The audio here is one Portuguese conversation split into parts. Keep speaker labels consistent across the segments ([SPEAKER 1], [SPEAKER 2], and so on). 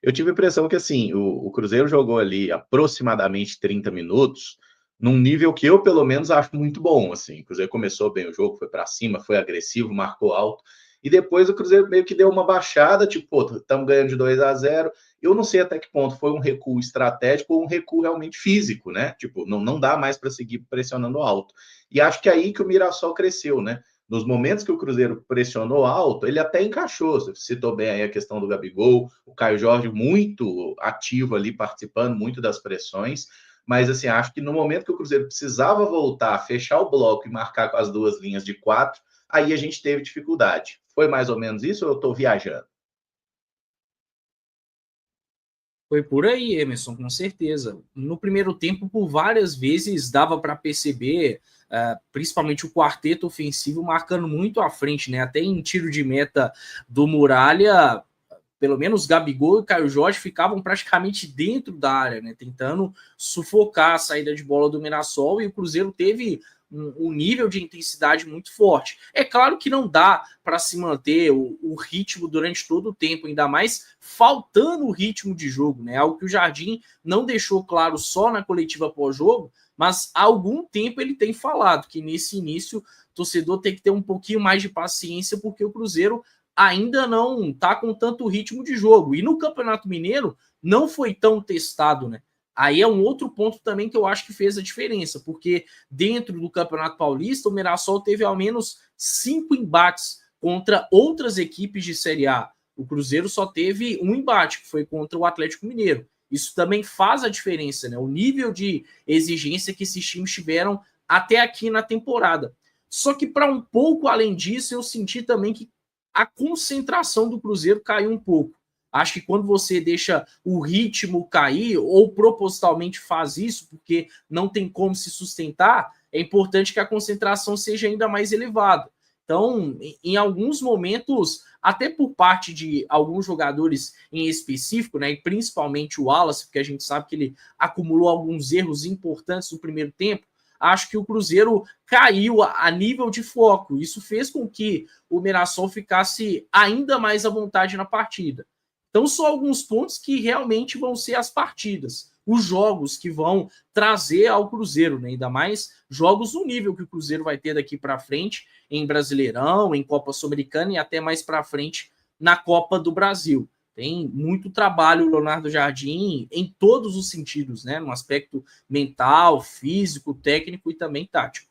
[SPEAKER 1] Eu tive a impressão que, assim, o Cruzeiro jogou ali aproximadamente 30 minutos, num nível que eu, pelo menos, acho muito bom, assim. O Cruzeiro começou bem o jogo, foi para cima, foi agressivo, marcou alto, e depois o Cruzeiro meio que deu uma baixada, tipo, pô, estamos ganhando de 2-0. Eu não sei até que ponto foi um recuo estratégico ou um recuo realmente físico, né? Tipo, não dá mais para seguir pressionando alto. E acho que é aí que o Mirassol cresceu, né? Nos momentos que o Cruzeiro pressionou alto, ele até encaixou. Você citou bem aí a questão do Gabigol, o Caio Jorge muito ativo ali, participando muito das pressões. Mas, assim, acho que no momento que o Cruzeiro precisava voltar, fechar o bloco e marcar com as duas linhas de quatro, aí a gente teve dificuldade. Foi mais ou menos isso ou eu estou viajando?
[SPEAKER 2] Foi por aí, Emerson, com certeza. No primeiro tempo, por várias vezes, dava para perceber, principalmente o quarteto ofensivo, marcando muito à frente, né? Até em tiro de meta do Muralha, pelo menos Gabigol e Caio Jorge ficavam praticamente dentro da área, né? Tentando sufocar a saída de bola do Mirassol, e o Cruzeiro teve um nível de intensidade muito forte. É claro que não dá para se manter o ritmo durante todo o tempo, ainda mais faltando o ritmo de jogo, né? Algo que o Jardim não deixou claro só na coletiva pós-jogo, mas há algum tempo ele tem falado que nesse início o torcedor tem que ter um pouquinho mais de paciência, porque o Cruzeiro ainda não está com tanto ritmo de jogo. E no Campeonato Mineiro não foi tão testado, né? Aí é um outro ponto também que eu acho que fez a diferença, porque dentro do Campeonato Paulista, o Mirassol teve ao menos 5 embates contra outras equipes de Série A. O Cruzeiro só teve um embate, que foi contra o Atlético Mineiro. Isso também faz a diferença, né? O nível de exigência que esses times tiveram até aqui na temporada. Só que para um pouco além disso, eu senti também que a concentração do Cruzeiro caiu um pouco. Acho que quando você deixa o ritmo cair, ou propositalmente faz isso, porque não tem como se sustentar, é importante que a concentração seja ainda mais elevada. Então, em alguns momentos, até por parte de alguns jogadores em específico, né, e principalmente o Wallace, porque a gente sabe que ele acumulou alguns erros importantes no primeiro tempo, acho que o Cruzeiro caiu a nível de foco. Isso fez com que o Mirassol ficasse ainda mais à vontade na partida. Então, são alguns pontos que realmente vão ser as partidas, os jogos que vão trazer ao Cruzeiro, né? Ainda mais jogos no nível que o Cruzeiro vai ter daqui para frente, em Brasileirão, em Copa Sul-Americana e até mais para frente na Copa do Brasil. Tem muito trabalho o Leonardo Jardim em todos os sentidos, né? No aspecto mental, físico, técnico e também tático.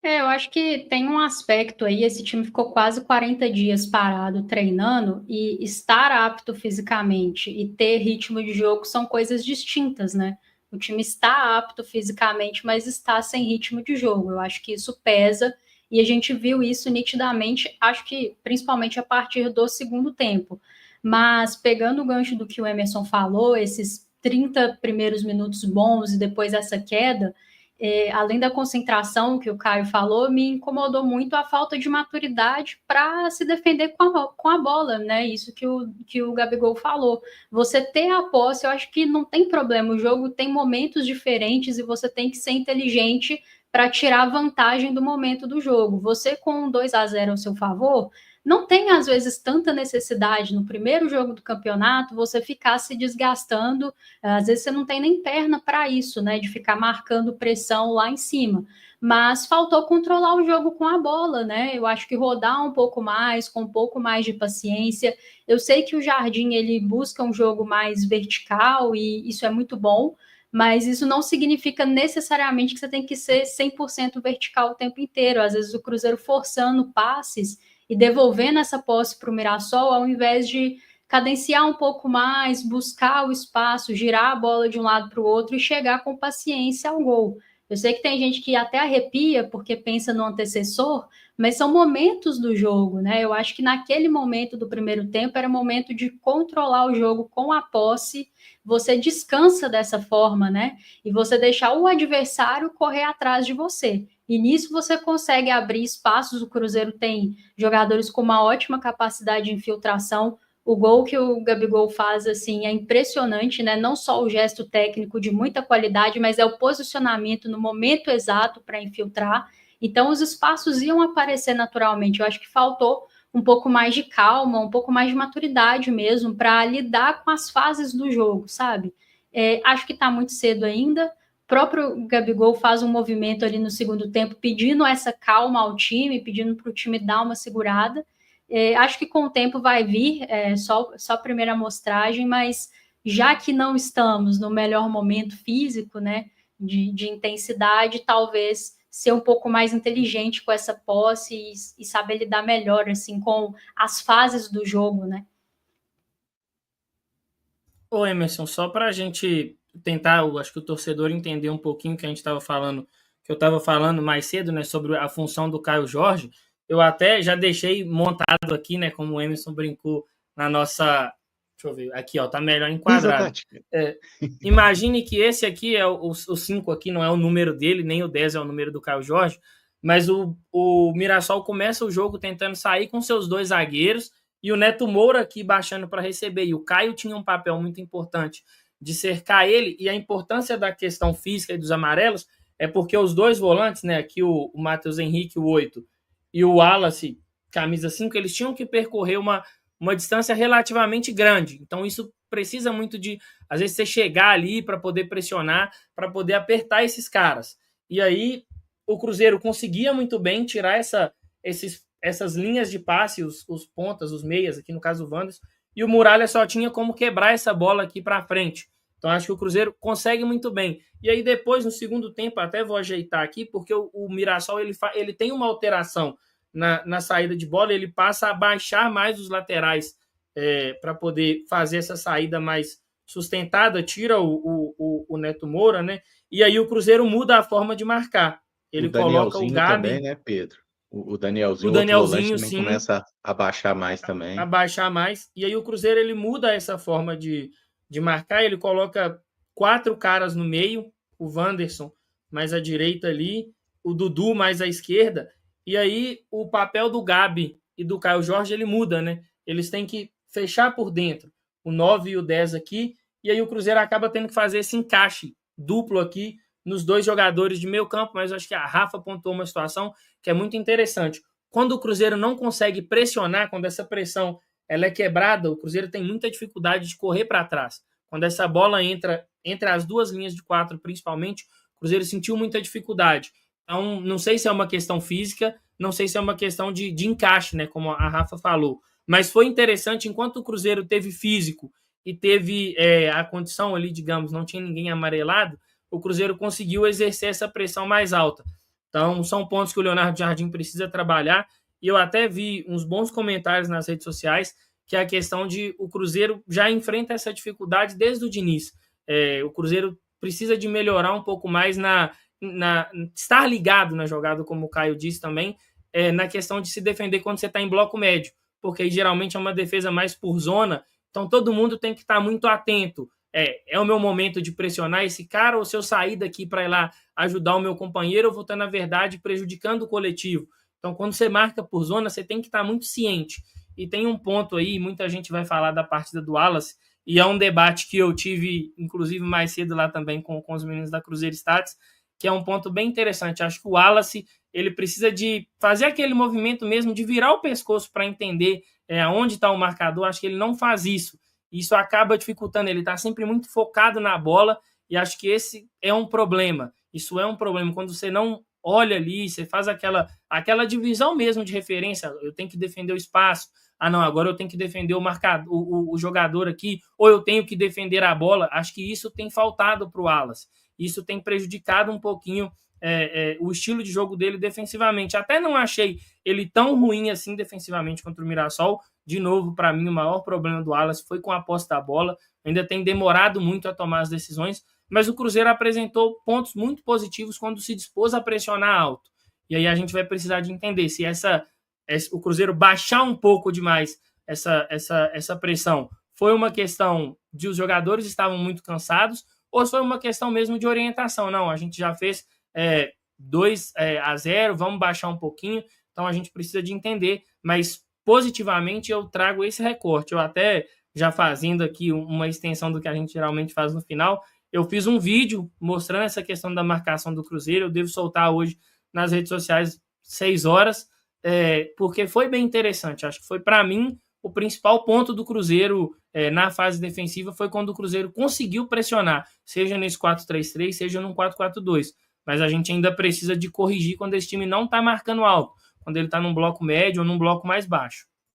[SPEAKER 3] Eu acho que tem um aspecto aí, esse time ficou quase 40 dias parado treinando, e estar apto fisicamente e ter ritmo de jogo são coisas distintas, né? O time está apto fisicamente, mas está sem ritmo de jogo. Eu acho que isso pesa, e a gente viu isso nitidamente, acho que principalmente a partir do segundo tempo. Mas pegando o gancho do que o Emerson falou, esses 30 primeiros minutos bons e depois essa queda, além da concentração que o Caio falou, me incomodou muito a falta de maturidade para se defender com a bola, né? Isso que o Gabigol falou. Você ter a posse, eu acho que não tem problema. O jogo tem momentos diferentes e você tem que ser inteligente para tirar vantagem do momento do jogo. Você com 2-0 ao seu favor, não tem, às vezes, tanta necessidade no primeiro jogo do campeonato você ficar se desgastando. Às vezes você não tem nem perna para isso, né? De ficar marcando pressão lá em cima. Mas faltou controlar o jogo com a bola, né? Eu acho que rodar um pouco mais, com um pouco mais de paciência. Eu sei que o Jardim ele busca um jogo mais vertical e isso é muito bom, mas isso não significa necessariamente que você tem que ser 100% vertical o tempo inteiro. Às vezes o Cruzeiro forçando passes e devolvendo essa posse para o Mirassol, ao invés de cadenciar um pouco mais, buscar o espaço, girar a bola de um lado para o outro e chegar com paciência ao gol. Eu sei que tem gente que até arrepia porque pensa no antecessor, mas são momentos do jogo, né? Eu acho que naquele momento do primeiro tempo era momento de controlar o jogo com a posse, você descansa dessa forma, né? E você deixar o adversário correr atrás de você. E nisso você consegue abrir espaços. O Cruzeiro tem jogadores com uma ótima capacidade de infiltração. O gol que o Gabigol faz, assim, é impressionante, né? Não só o gesto técnico de muita qualidade, mas é o posicionamento no momento exato para infiltrar. Então, os espaços iam aparecer naturalmente. Eu acho que faltou um pouco mais de calma, um pouco mais de maturidade mesmo, para lidar com as fases do jogo, sabe? Acho que está muito cedo ainda. O próprio Gabigol faz um movimento ali no segundo tempo, pedindo essa calma ao time, pedindo para o time dar uma segurada. Acho que com o tempo vai vir, só a primeira amostragem, mas já que não estamos no melhor momento físico, né, de intensidade, talvez ser um pouco mais inteligente com essa posse e saber lidar melhor assim com as fases do jogo, né?
[SPEAKER 4] Ô Emerson, só para a gente tentar, acho que o torcedor entender um pouquinho que a gente estava falando, que eu estava falando mais cedo, né, sobre a função do Caio Jorge, eu até já deixei montado aqui, né, como o Emerson brincou na nossa... Deixa eu ver, aqui, ó, tá melhor enquadrado. Imagine que esse aqui é o 5 aqui, não é o número dele, nem o 10 é o número do Caio Jorge, mas o Mirassol começa o jogo tentando sair com seus 2 zagueiros e o Neto Moura aqui baixando para receber. E o Caio tinha um papel muito importante de cercar ele, e a importância da questão física e dos amarelos é porque os 2 volantes, né, aqui o Matheus Henrique, o 8, e o Wallace, camisa 5, eles tinham que percorrer uma distância relativamente grande. Então isso precisa muito de, às vezes, você chegar ali para poder pressionar, para poder apertar esses caras. E aí o Cruzeiro conseguia muito bem tirar essas linhas de passe, os pontas, os meias, aqui no caso o Wanderson, e o Muralha só tinha como quebrar essa bola aqui para frente. Então acho que o Cruzeiro consegue muito bem. E aí depois, no segundo tempo, até vou ajeitar aqui, porque o Mirassol ele tem uma alteração na saída de bola, ele passa a baixar mais os laterais para poder fazer essa saída mais sustentada, tira o Neto Moura, né? E aí o Cruzeiro muda a forma de marcar. Ele coloca o Gabi
[SPEAKER 1] também, né, Pedro? O Danielzinho,
[SPEAKER 4] também
[SPEAKER 1] sim, começa a baixar mais também.
[SPEAKER 4] A baixar mais. E aí o Cruzeiro ele muda essa forma de marcar, ele coloca 4 caras no meio, o Wanderson mais à direita ali, o Dudu mais à esquerda, e aí o papel do Gabi e do Caio Jorge ele muda, né? Eles têm que fechar por dentro o 9 e o 10 aqui, e aí o Cruzeiro acaba tendo que fazer esse encaixe duplo aqui nos 2 jogadores de meio campo, mas eu acho que a Rafa pontuou uma situação que é muito interessante. Quando o Cruzeiro não consegue pressionar, quando essa pressão ela é quebrada, o Cruzeiro tem muita dificuldade de correr para trás. Quando essa bola entra entre as 2 linhas de 4, principalmente, o Cruzeiro sentiu muita dificuldade. Então, não sei se é uma questão física, não sei se é uma questão de encaixe, né, como a Rafa falou. Mas foi interessante, enquanto o Cruzeiro teve físico e teve a condição ali, digamos, não tinha ninguém amarelado, o Cruzeiro conseguiu exercer essa pressão mais alta. Então, são pontos que o Leonardo Jardim precisa trabalhar, e eu até vi uns bons comentários nas redes sociais, que é a questão de o Cruzeiro já enfrenta essa dificuldade desde o Diniz. O Cruzeiro precisa de melhorar um pouco mais estar ligado na jogada, como o Caio disse também, na questão de se defender quando você está em bloco médio, porque aí, geralmente é uma defesa mais por zona, então todo mundo tem que estar muito atento. É o meu momento de pressionar esse cara, ou se eu sair daqui para ir lá ajudar o meu companheiro, eu vou estar, na verdade, prejudicando o coletivo. Então, quando você marca por zona, você tem que estar muito ciente. E tem um ponto aí, muita gente vai falar da partida do Wallace, e é um debate que eu tive, inclusive, mais cedo lá também com os meninos da Cruzeiro Stats, que é um ponto bem interessante. Acho que o Wallace ele precisa de fazer aquele movimento mesmo, de virar o pescoço para entender onde está o marcador. Acho que ele não faz isso. Isso acaba dificultando. Ele está sempre muito focado na bola, e acho que esse é um problema. Isso é um problema. Quando você não olha ali, você faz aquela divisão mesmo de referência. Eu tenho que defender o espaço. Ah, não, agora eu tenho que defender o jogador aqui, ou eu tenho que defender a bola. Acho que isso tem faltado para o Wallace. Isso tem prejudicado um pouquinho o estilo de jogo dele defensivamente. Até não achei ele tão ruim assim defensivamente contra o Mirassol. De novo, para mim, o maior problema do Wallace foi com a posse da bola. Ainda tem demorado muito a tomar as decisões, mas o Cruzeiro apresentou pontos muito positivos quando se dispôs a pressionar alto. E aí a gente vai precisar de entender se o Cruzeiro baixar um pouco demais essa pressão foi uma questão de os jogadores estavam muito cansados, ou foi uma questão mesmo de orientação. Não, a gente já fez 2-0, vamos baixar um pouquinho, então a gente precisa de entender, mas positivamente eu trago esse recorte. Eu até, já fazendo aqui uma extensão do que a gente geralmente faz no final, eu fiz um vídeo mostrando essa questão da marcação do Cruzeiro, eu devo soltar hoje nas redes sociais 6 horas, porque foi bem interessante. Acho que foi, para mim, o principal ponto do Cruzeiro na fase defensiva foi quando o Cruzeiro conseguiu pressionar, seja nesse 4-3-3, seja no 4-4-2. Mas a gente ainda precisa de corrigir quando esse time não está marcando alto, quando ele está num bloco médio ou num bloco mais baixo.